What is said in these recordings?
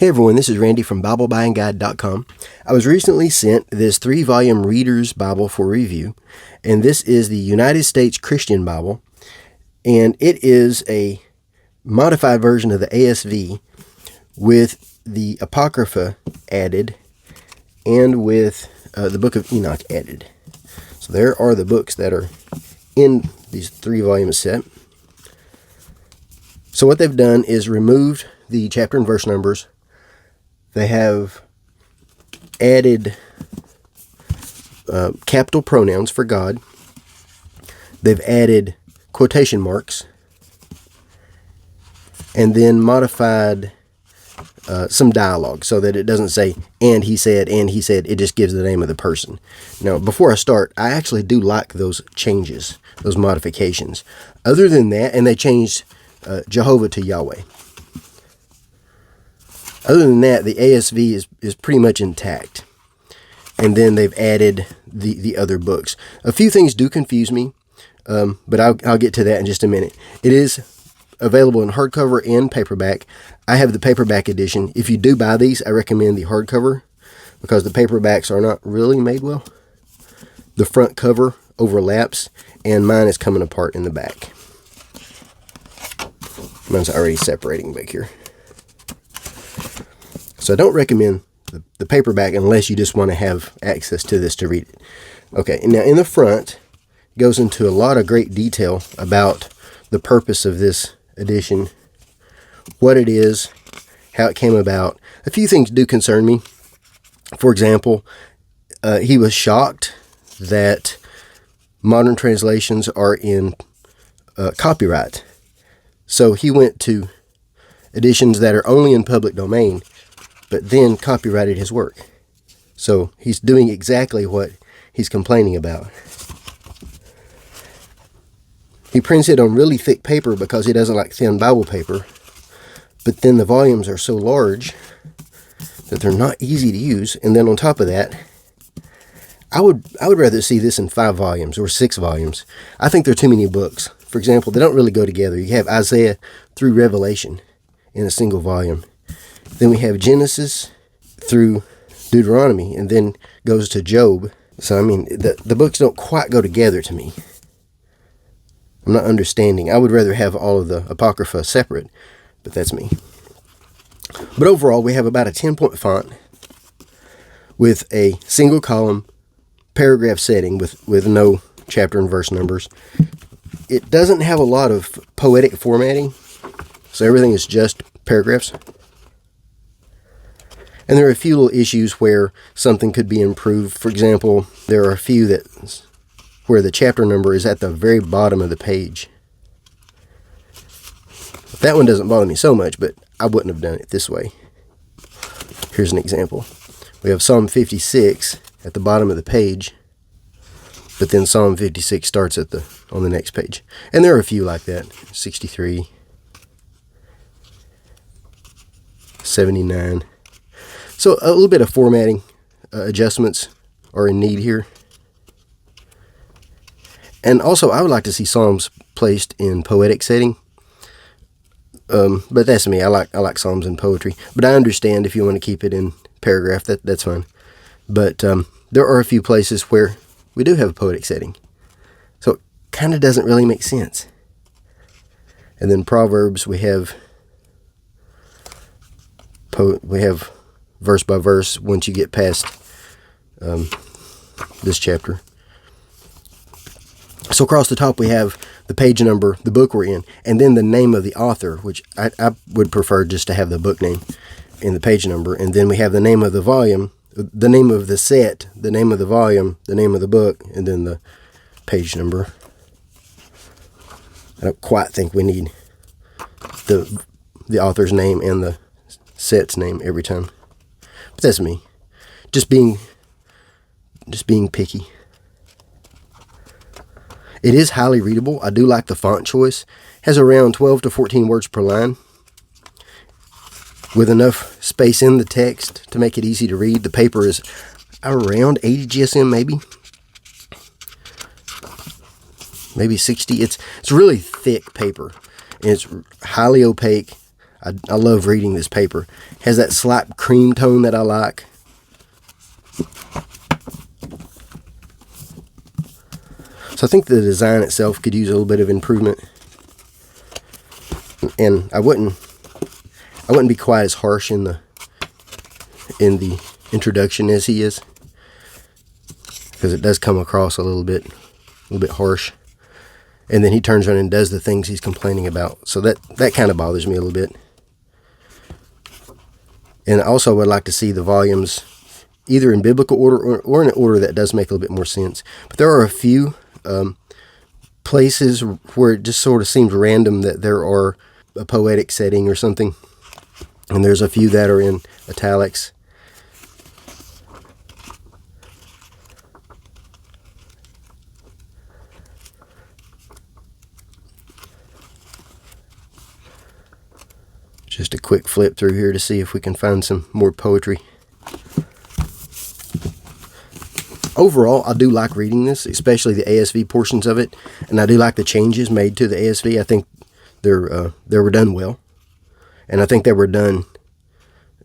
Hey everyone, this is Randy from BibleBuyingGuide.com. I was recently sent this 3-volume Reader's Bible for review, and this is the United States Christian Bible, and it is a modified version of the ASV with the Apocrypha added and with the Book of Enoch added. So there are the books that are in these 3-volume set. So what they've done is removed the chapter and verse numbers. They have added capital pronouns for God. They've added quotation marks. And then modified some dialogue so that it doesn't say, and he said, it just gives the name of the person. Now, before I start, I actually do like those changes, those modifications. Other than that, and they changed Jehovah to Yahweh. Other than that, the ASV is pretty much intact. And then they've added the other books. A few things do confuse me, but I'll get to that in just a minute. It is available in hardcover and paperback. I have the paperback edition. If you do buy these, I recommend the hardcover because the paperbacks are not really made well. The front cover overlaps, and mine is coming apart in the back. Mine's already separating back here. So I don't recommend the paperback unless you just want to have access to this to read it. Okay, and now in the front, it goes into a lot of great detail about the purpose of this edition, what it is, how it came about. A few things do concern me. For example, he was shocked that modern translations are in copyright. So he went to editions that are only in public domain, but then copyrighted his work. So he's doing exactly what he's complaining about. He prints it on really thick paper because he doesn't like thin Bible paper, but then the volumes are so large that they're not easy to use. And then on top of that, I would rather see this in 5 volumes or 6 volumes. I think there are too many books. For example, they don't really go together. You have Isaiah through Revelation in a single volume. Then we have Genesis through Deuteronomy, and then goes to Job. So, I mean, the books don't quite go together to me. I'm not understanding. I would rather have all of the Apocrypha separate, but that's me. But overall, we have about a 10-point font with a single column paragraph setting with no chapter and verse numbers. It doesn't have a lot of poetic formatting, so everything is just paragraphs. And there are a few little issues where something could be improved. For example, there are a few where the chapter number is at the very bottom of the page. That one doesn't bother me so much, but I wouldn't have done it this way. Here's an example. We have Psalm 56 at the bottom of the page, but then Psalm 56 starts on the next page. And there are a few like that. 63, 79. So a little bit of formatting adjustments are in need here. And also, I would like to see Psalms placed in poetic setting. But that's me. I like Psalms and poetry. But I understand if you want to keep it in paragraph, that's fine. But there are a few places where we do have a poetic setting. So it kind of doesn't really make sense. And then Proverbs, we have verse by verse once you get past this chapter. So across the top we have the page number, the book we're in, and then the name of the author, which I would prefer just to have the book name in the page number. And then we have the name of the volume, the name of the set, the name of the volume, the name of the book, and then the page number. I don't quite think we need the author's name and the set's name every time. But that's me. Just being picky. It is highly readable. I do like the font choice. Has around 12 to 14 words per line, with enough space in the text to make it easy to read. The paper is around 80 GSM, maybe 60. It's really thick paper, and it's highly opaque. I love reading this paper. It has that slight cream tone that I like. So I think the design itself could use a little bit of improvement. And I wouldn't be quite as harsh in the introduction as he is, because it does come across a little bit harsh. And then he turns around and does the things he's complaining about. So that kind of bothers me a little bit. And I also would like to see the volumes either in biblical order or in an order that does make a little bit more sense. But there are a few places where it just sort of seems random that there are a poetic setting or something. And there's a few that are in italics. Just a quick flip through here to see if we can find some more poetry. Overall, I do like reading this, especially the ASV portions of it, and I do like the changes made to the ASV. I think they were done well, and I think they were done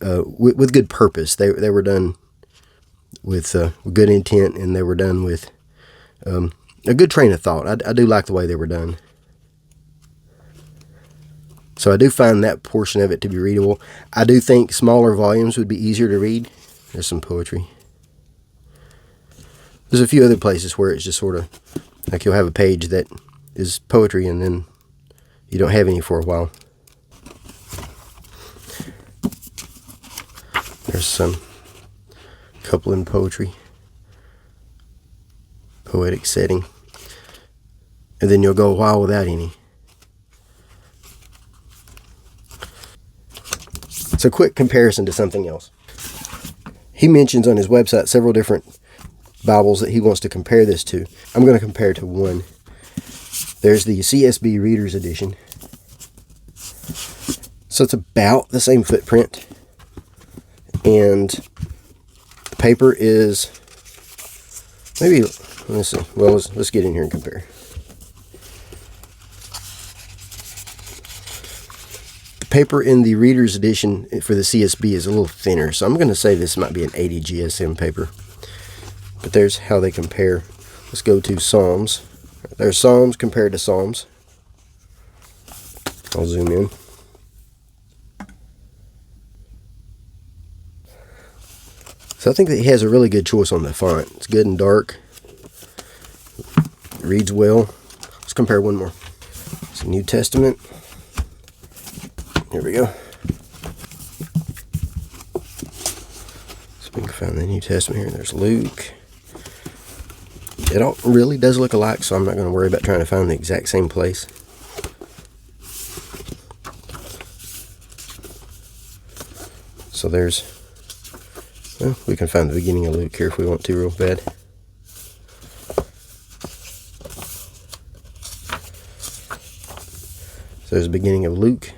with good purpose. They were done with good intent, and they were done with a good train of thought. I do like the way they were done. So I do find that portion of it to be readable. I do think smaller volumes would be easier to read. There's some poetry. There's a few other places where it's just sort of like you'll have a page that is poetry and then you don't have any for a while. There's some couple in poetry. Poetic setting. And then you'll go a while without any. So quick comparison to something else. He mentions on his website several different Bibles that he wants to compare this to. I'm going to compare to one. There's the CSB Reader's Edition. So it's about the same footprint. And the paper is maybe, let's see. Well, let's get in here and compare. Paper in the Reader's Edition for the CSB is a little thinner, so I'm going to say this might be an 80 GSM paper. But there's how they compare. Let's go to Psalms. There's Psalms compared to Psalms. I'll zoom in. So I think that he has a really good choice on the font. It's good and dark. It reads well. Let's compare one more. It's a New Testament. Here we go. So we can find the New Testament here. There's Luke. It all really does look alike, so I'm not going to worry about trying to find the exact same place. So there's, well, we can find the beginning of Luke here if we want to real bad. So there's the beginning of Luke.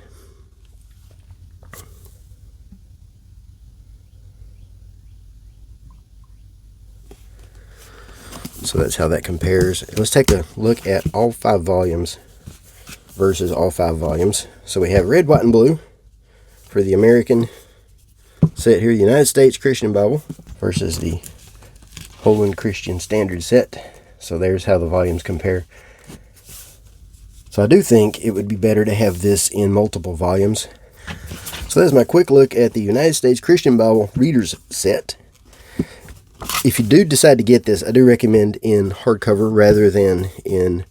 So that's how that compares. Let's take a look at all 5 volumes versus all 5 volumes. So we have red, white, and blue for the American set here, the United States Christian Bible, versus the Holland Christian Standard set. So there's how the volumes compare. So I do think it would be better to have this in multiple volumes. So that's my quick look at the United States Christian Bible Reader's Set. If you do decide to get this, I do recommend in hardcover rather than in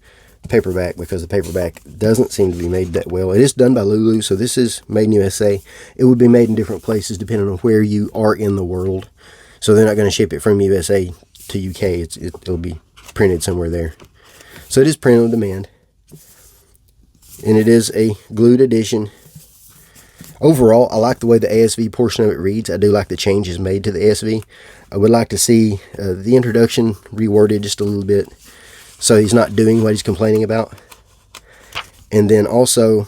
paperback, because the paperback doesn't seem to be made that well. It is done by Lulu, so this is made in USA. It would be made in different places depending on where you are in the world. So they're not going to ship it from USA to UK. It'll be printed somewhere there. So it is print on demand. And it is a glued edition. Overall, I like the way the ASV portion of it reads. I do like the changes made to the ASV. I would like to see the introduction reworded just a little bit so he's not doing what he's complaining about. And then also,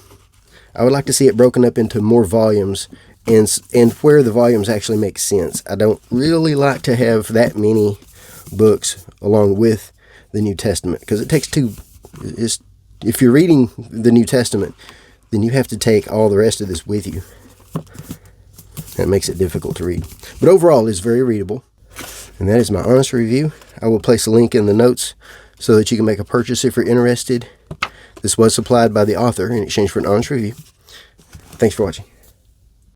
I would like to see it broken up into more volumes and where the volumes actually make sense. I don't really like to have that many books along with the New Testament, because it takes two. If you're reading the New Testament, then you have to take all the rest of this with you. That makes it difficult to read. But overall, it's very readable. And that is my honest review. I will place a link in the notes so that you can make a purchase if you're interested. This was supplied by the author in exchange for an honest review. Thanks for watching.